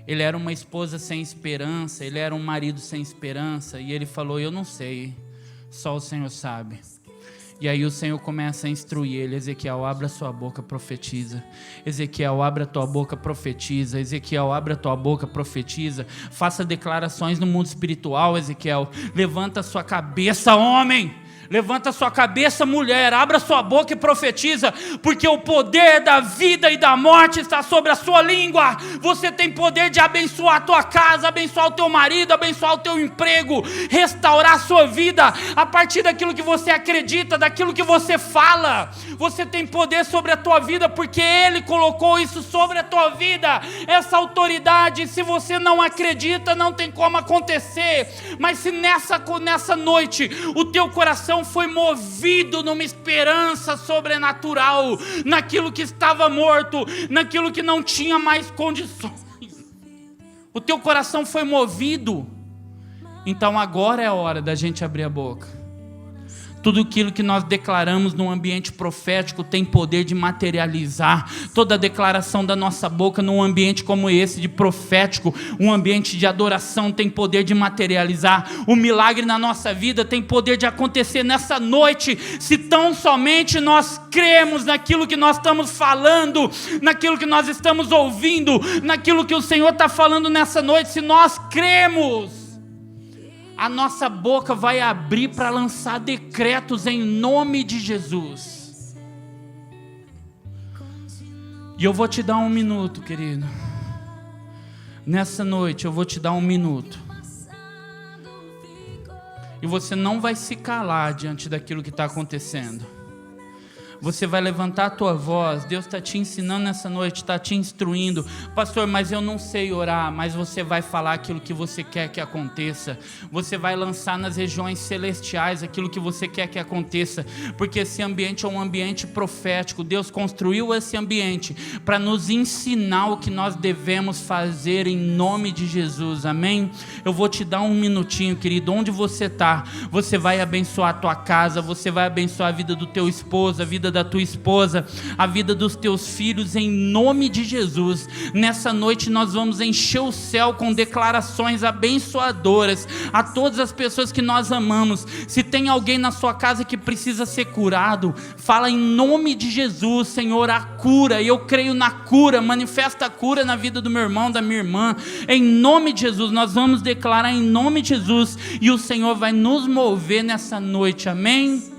[SPEAKER 1] Ele era uma esposa sem esperança. Ele era um marido sem esperança. E ele falou, eu não sei, só o Senhor sabe. E aí o Senhor começa a instruir ele. Ezequiel, abra sua boca, profetiza. Ezequiel, abra a tua boca, profetiza. Ezequiel, abra a tua boca, profetiza. Faça declarações no mundo espiritual, Ezequiel. Levanta a sua cabeça, homem. Levanta sua cabeça, mulher, abra sua boca e profetiza, porque o poder da vida e da morte está sobre a sua língua. Você tem poder de abençoar a tua casa, abençoar o teu marido, abençoar o teu emprego, restaurar a sua vida, a partir daquilo que você acredita, daquilo que você fala. Você tem poder sobre a tua vida, porque Ele colocou isso sobre a tua vida, essa autoridade. Se você não acredita, não tem como acontecer. Mas se nessa noite, o teu coração foi movido numa esperança sobrenatural, naquilo que estava morto, naquilo que não tinha mais condições, o teu coração foi movido, então agora é a hora da gente abrir a boca. Tudo aquilo que nós declaramos no ambiente profético tem poder de materializar. Toda declaração da nossa boca num ambiente como esse, de profético, um ambiente de adoração, tem poder de materializar. O milagre na nossa vida tem poder de acontecer nessa noite, se tão somente nós cremos naquilo que nós estamos falando, naquilo que nós estamos ouvindo, naquilo que o Senhor está falando nessa noite. Se nós cremos, a nossa boca vai abrir para lançar decretos em nome de Jesus. E eu vou te dar 1 minuto, querido. Nessa noite eu vou te dar 1 minuto. E você não vai se calar diante daquilo que está acontecendo. Você vai levantar a tua voz. Deus está te ensinando nessa noite, está te instruindo. Pastor, mas eu não sei orar. Mas você vai falar aquilo que você quer que aconteça. Você vai lançar nas regiões celestiais aquilo que você quer que aconteça. Porque esse ambiente é um ambiente profético. Deus construiu esse ambiente para nos ensinar o que nós devemos fazer em nome de Jesus. Amém? Eu vou te dar 1 minutinho, querido. Onde você está? Você vai abençoar a tua casa. Você vai abençoar a vida do teu esposo, a vida da tua esposa, a vida dos teus filhos, em nome de Jesus. Nessa noite nós vamos encher o céu com declarações abençoadoras a todas as pessoas que nós amamos. Se tem alguém na sua casa que precisa ser curado, fala em nome de Jesus, Senhor, a cura. E eu creio na cura. Manifesta a cura na vida do meu irmão, da minha irmã, em nome de Jesus. Nós vamos declarar em nome de Jesus, e o Senhor vai nos mover nessa noite. Amém?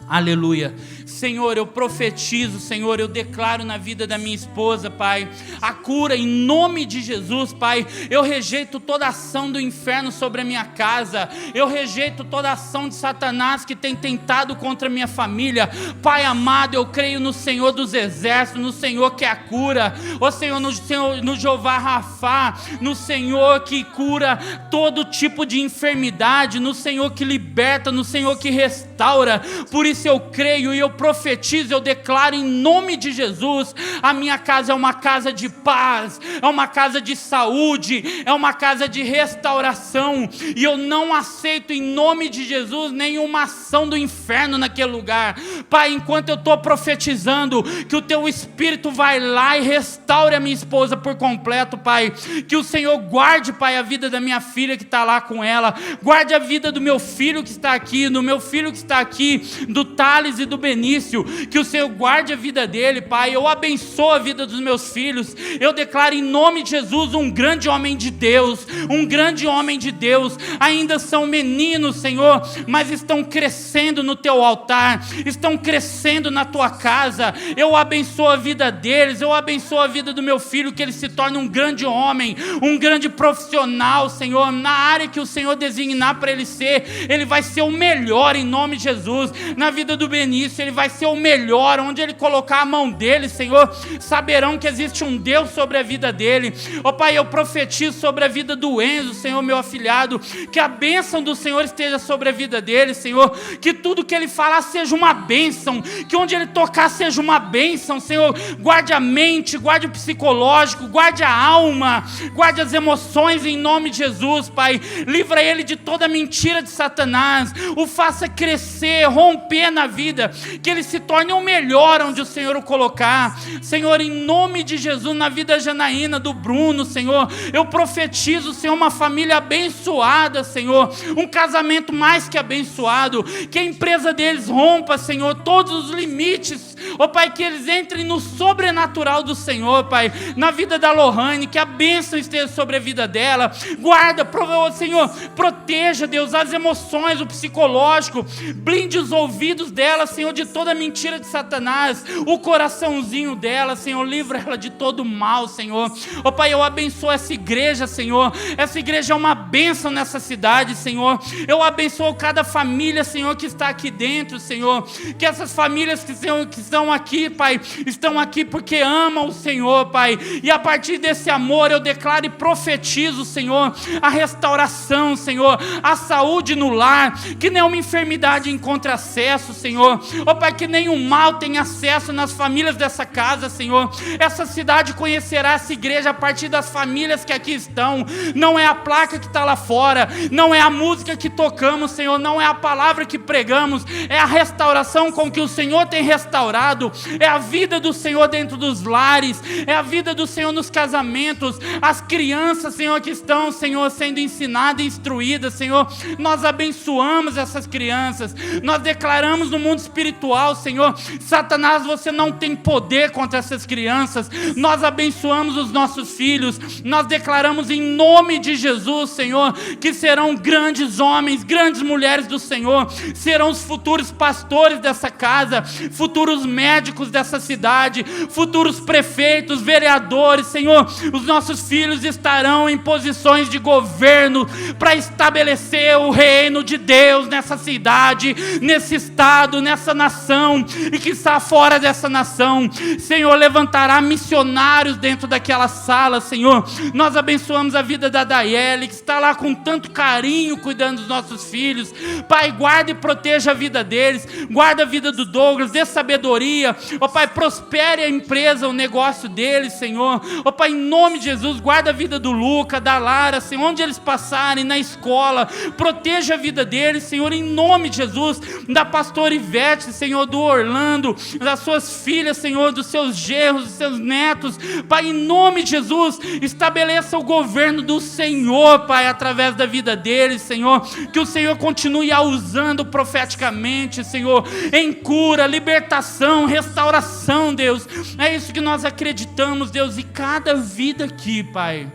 [SPEAKER 1] Aleluia. Senhor, eu profetizo, Senhor, eu declaro na vida da minha esposa, Pai, a cura em nome de Jesus, Pai. Eu rejeito toda ação do inferno sobre a minha casa. Eu rejeito toda ação de Satanás que tem tentado contra a minha família. Pai amado, eu creio no Senhor dos exércitos, no Senhor que é a cura. Ó Senhor, no Jeová Rafá, no Senhor que cura todo tipo de enfermidade, no Senhor que liberta, no Senhor que restaura. Por isso eu creio e eu profetizo, eu declaro em nome de Jesus, a minha casa é uma casa de paz, é uma casa de saúde, é uma casa de restauração, e eu não aceito em nome de Jesus nenhuma ação do inferno naquele lugar. Pai, enquanto eu estou profetizando, que o teu Espírito vai lá e restaure a minha esposa por completo, Pai, que o Senhor guarde, Pai, a vida da minha filha que está lá com ela, guarde a vida do meu filho que está aqui, do meu filho que está aqui, do Thales e do Benício, que o Senhor guarde a vida dele, Pai. Eu abençoo a vida dos meus filhos, eu declaro em nome de Jesus um grande homem de Deus, um grande homem de Deus. Ainda são meninos, Senhor, mas estão crescendo no teu altar, estão crescendo na tua casa. Eu abençoo a vida deles, eu abençoo a vida do meu filho, que ele se torne um grande homem, um grande profissional, Senhor, na área que o Senhor designar para ele ser. Ele vai ser o melhor em nome de Jesus. Na vida do Benício, ele vai ser o melhor. Onde ele colocar a mão dele, Senhor, saberão que existe um Deus sobre a vida dele. Ó Pai, eu profetizo sobre a vida do Enzo, Senhor, meu afilhado, que a bênção do Senhor esteja sobre a vida dele, Senhor, que tudo que ele falar seja uma bênção, que onde ele tocar seja uma bênção, Senhor. Guarde a mente, guarde o psicológico, guarde a alma, guarde as emoções em nome de Jesus, Pai. Livra ele de toda mentira de Satanás, o faça crescer, romper na vida, que ele se torne o melhor onde o Senhor o colocar, Senhor, em nome de Jesus. Na vida da Janaína, do Bruno, Senhor, eu profetizo, Senhor, uma família abençoada, Senhor, um casamento mais que abençoado, que a empresa deles rompa, Senhor, todos os limites, ó Pai, que eles entrem no sobrenatural do Senhor, Pai. Na vida da Lohane, que a bênção esteja sobre a vida dela, guarda, Senhor, proteja, Deus, as emoções, o psicológico, blinde os ouvidos dela, Senhor, de toda mentira de Satanás, o coraçãozinho dela, Senhor, livra ela de todo mal, Senhor. Ó Pai, eu abençoo essa igreja, Senhor, essa igreja é uma bênção nessa cidade, Senhor. Eu abençoo cada família, Senhor, que está aqui dentro, Senhor, que essas famílias que estão aqui, Pai, estão aqui porque amam o Senhor, Pai, e a partir desse amor eu declaro e profetizo, Senhor, a restauração, Senhor, a saúde no lar, que nenhuma enfermidade encontre acesso, Senhor. Ó Pai, que nenhum mal tenha acesso nas famílias dessa casa, Senhor. Essa cidade conhecerá essa igreja a partir das famílias que aqui estão. Não é a placa que está lá fora, não é a música que tocamos, Senhor, não é a palavra que pregamos, é a restauração com que o Senhor tem restaurado, é a vida do Senhor dentro dos lares, é a vida do Senhor nos casamentos, as crianças, Senhor, que estão, Senhor, sendo ensinadas e instruídas, Senhor, nós abençoamos essas crianças, nós declaramos no mundo espiritual, Senhor, Satanás, você não tem poder contra essas crianças. Nós abençoamos os nossos filhos, nós declaramos em nome de Jesus, Senhor, que serão grandes homens, grandes mulheres do Senhor, serão os futuros pastores dessa casa, futuros médicos dessa cidade, futuros prefeitos, vereadores, Senhor. Os nossos filhos estarão em posições de governo para estabelecer o reino de Deus nessa cidade, nesse estado, nessa nação, e que está fora dessa nação, Senhor, levantará missionários dentro daquela sala, Senhor. Nós abençoamos a vida da Daiele, que está lá com tanto carinho cuidando dos nossos filhos. Pai, guarda e proteja a vida deles, guarda a vida do Douglas, dê sabedoria, ó Pai, prospere a empresa, o negócio deles, Senhor. Ó Pai, em nome de Jesus, guarda a vida do Luca, da Lara, Senhor, onde eles passarem, na escola, proteja a vida deles, Senhor, em nome de Jesus, da pastora Ivete, Senhor, do Orlando, das suas filhas, Senhor, dos seus genros, dos seus netos, Pai, em nome de Jesus, estabeleça o governo do Senhor, Pai, através da vida deles, Senhor, que o Senhor continue a usando profeticamente, Senhor, em cura, libertação, restauração, Deus, é isso que nós acreditamos, Deus, e cada vida aqui, Pai,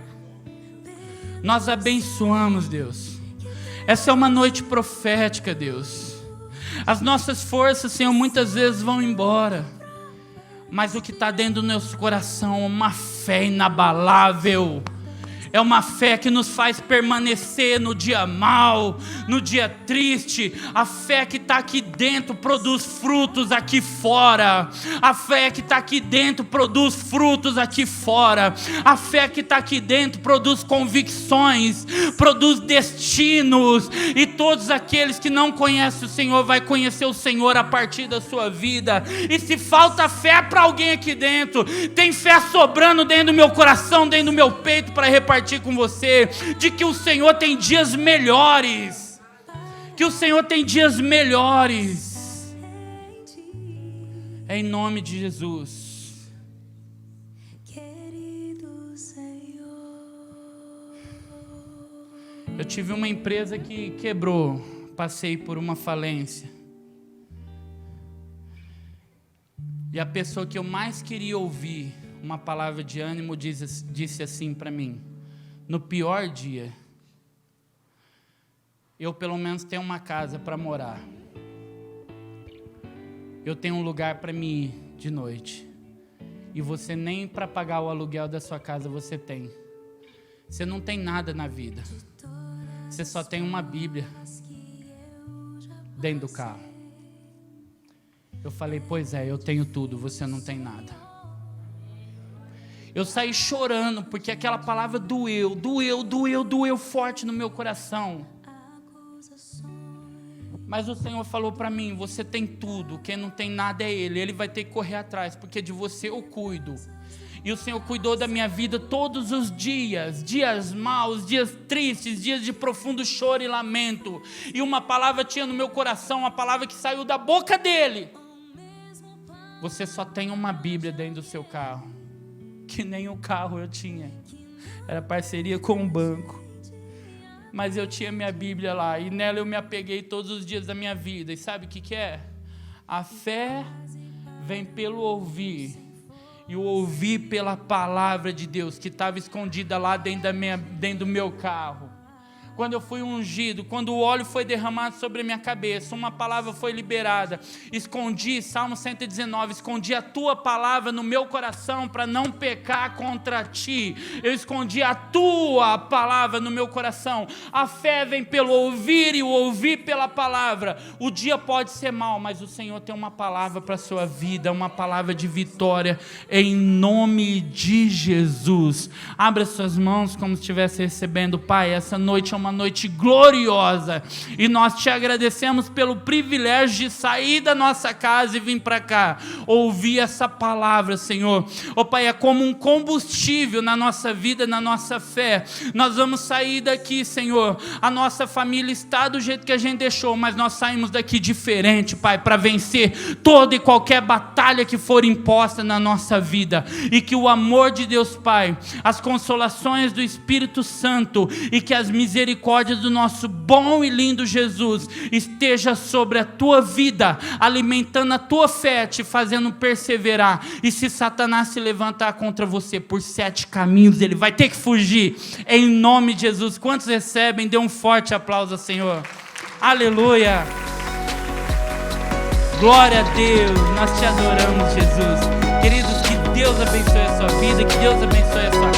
[SPEAKER 1] nós abençoamos, Deus. Essa é uma noite profética, Deus. As nossas forças, Senhor, muitas vezes vão embora, mas o que está dentro do nosso coração é uma fé inabalável. É uma fé que nos faz permanecer no dia mau, no dia triste. A fé que está aqui dentro produz frutos aqui fora. A fé que está aqui dentro produz frutos aqui fora. A fé que está aqui dentro produz convicções, produz destinos. E todos aqueles que não conhecem o Senhor vai conhecer o Senhor a partir da sua vida. E se falta fé para alguém aqui dentro, tem fé sobrando dentro do meu coração, dentro do meu peito para repartir com você, de que o Senhor tem dias melhores. Que o Senhor tem dias melhores. É em nome de Jesus. Eu tive uma empresa que quebrou, passei por uma falência. E a pessoa que eu mais queria ouvir uma palavra de ânimo disse assim para mim: no pior dia, eu pelo menos tenho uma casa para morar. Eu tenho um lugar para me ir de noite. E você nem para pagar o aluguel da sua casa você tem. Você não tem nada na vida. Você só tem uma Bíblia dentro do carro. Eu falei, pois é, eu tenho tudo, você não tem nada. Eu saí chorando, porque aquela palavra doeu forte no meu coração. Mas o Senhor falou para mim, você tem tudo, quem não tem nada é Ele vai ter que correr atrás, porque de você eu cuido. E o Senhor cuidou da minha vida todos os dias, dias maus, dias tristes, dias de profundo choro e lamento. E uma palavra tinha no meu coração, uma palavra que saiu da boca dele. Você só tem uma Bíblia dentro do seu carro, que nem o carro eu tinha. Era parceria com o banco. Mas eu tinha minha Bíblia lá, e nela eu me apeguei todos os dias da minha vida. E sabe o que é? A fé vem pelo ouvir, e o ouvir pela palavra de Deus, que estava escondida lá dentro do meu carro. Quando eu fui ungido, quando o óleo foi derramado sobre a minha cabeça, uma palavra foi liberada. Escondi, Salmo 119, escondi a tua palavra no meu coração para não pecar contra ti. Eu escondi a tua palavra no meu coração. A fé vem pelo ouvir e o ouvir pela palavra. O dia pode ser mau, mas o Senhor tem uma palavra para a sua vida, uma palavra de vitória, em nome de Jesus. Abra suas mãos como se estivesse recebendo. Pai, essa noite é uma noite gloriosa, e nós te agradecemos pelo privilégio de sair da nossa casa e vir para cá, ouvir essa palavra, Senhor. Ó Pai, é como um combustível na nossa vida, na nossa fé. Nós vamos sair daqui, Senhor, a nossa família está do jeito que a gente deixou, mas nós saímos daqui diferente, Pai, para vencer toda e qualquer batalha que for imposta na nossa vida, e que o amor de Deus Pai, as consolações do Espírito Santo e que as misericórdias do nosso bom e lindo Jesus esteja sobre a tua vida, alimentando a tua fé, te fazendo perseverar. E se Satanás se levantar contra você por 7 caminhos, ele vai ter que fugir, em nome de Jesus. Quantos recebem? Dê um forte aplauso ao Senhor. Aleluia, glória a Deus. Nós te adoramos, Jesus. Queridos, que Deus abençoe a sua vida, que Deus abençoe a sua